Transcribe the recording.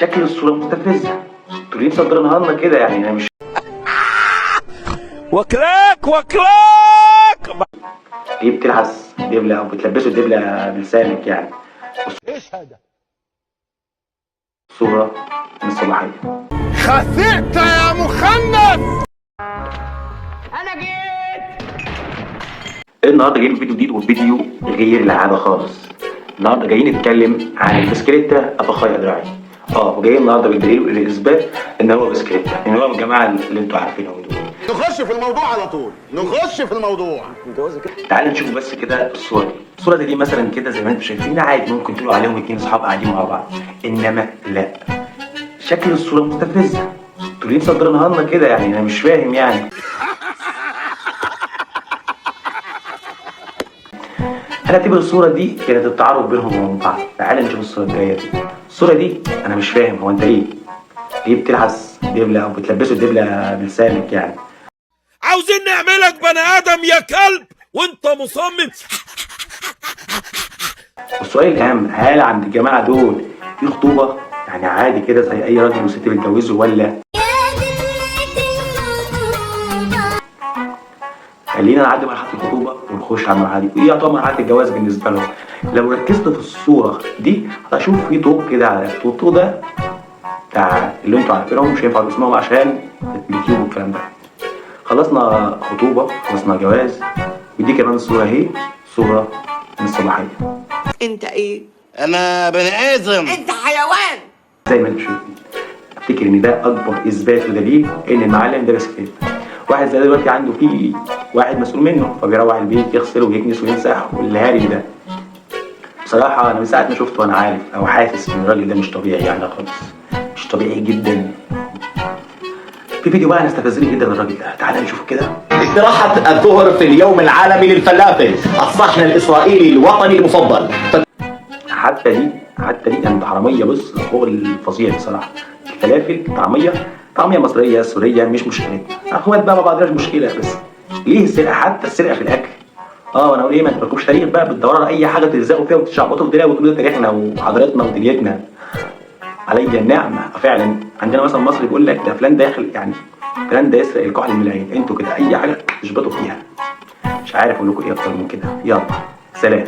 شكل الصورة مستفزة، انتوا ليه مصدرينها لنا كده؟ يعني انا مش وكلاك ليه بتلعس دبلة او بتلبسوا دبلة بلسانك يعني. ايش هذا؟ الصورة من الصباحية. خسئت يا مخنث. انا جيت. النهارده جايين فيديو جديد وفيديو غير العادة خالص. النهارده جايين نتكلم عن البسكليتة أفخاي أدراعي. وجايين النهارده بالدليل والإثبات إن هو بسكليتة، إن هو من الجماعة اللي أنتوا عارفينهم دول. نخش في الموضوع على طول، نخش في الموضوع. تعالوا نشوف بس كده الصورة دي. الصورة دي مثلا كده زي ما انتم شايفين عادي، ممكن تقولوا عليهم اتنين اصحاب قاعدين مع بعض، انما لا، شكل الصورة مستفزة، انتوا ليه مصدرينها لنا كده؟ يعني انا مش فاهم يعني. انا اعتبر الصورة دي كانت التعارض بينهم وبين بعض. تعال نشوف الصورة الجاية دي. الصورة دي انا مش فاهم، هو انت ليه بتلعس دبلة او بتلبسوا دبلة بلسانك يعني؟ عاوزين نعملك بني ادم يا كلب وانت مصمم. والسؤال الأهم، هل عند الجماعة دول في خطوبة؟ يعني عادي كده زي أي راجل وست بيتجوزوا، ولا خلينا نعدي مرحلة الخطوبة ونخش على المرحلة دي؟ وإيه يعتبر مرحلة الجواز بالنسبة لهم؟ لو ركزت في الصورة دي هتشوف في طوب كده على الطوب ده بتاع اللي أنتوا عارفينهم، مش هينفع اسمهم عشان اليوتيوب والكلام ده. خلصنا خطوبة، خلصنا جواز، ودي كمان الصورة أهي، صورة من الصباحية. انت ايه؟ انا بني ادم. انت حيوان. زي ما انتم شايفين، افتكر ان ده اكبر اثبات ودليل ان المعلم ده بسكليت. واحد زي دلوقتي عنده فيه واحد مسؤول منه، فبيروح البيت يغسل ويكنس ويمسح والهاري ده. بصراحه انا من ساعه ما شفته وانا عارف او حاسس ان الراجل ده مش طبيعي يعني خالص، مش طبيعي جدا. في فيديو بقى نستفزني جدا الراجل ده، تعالى نشوفه كده. استراحة الظهر في اليوم العالمي للفلافل، الصحن الإسرائيلي الوطني المفضل. حتى دي كانت حراميه، بص فوق الفظيع بصراحه. الفلافل طعميه مصريه سوريه مش مشكلتنا، اخوات بقى ما بعضناش مشكله، بس ليه السرقه؟ حتى السرقه في الاكل. وانا اقول ايه، ما تركبوش تاريخ بقى، بتدوروا على اي حاجه تلزقوا فيها وتشعبطوا في دراعي وتقولوا ده تاريخنا وحضارتنا ودنيتنا. عليا النعمه فعلا. عندنا مثلا مصر بيقول لك ده فلان داخل، يعني فلان ده يسرق الكحل من العين. انتوا كده اي حاجه تشبطوا فيها. مش عارف اقول لكم ايه اكتر من كده. يلا سلام.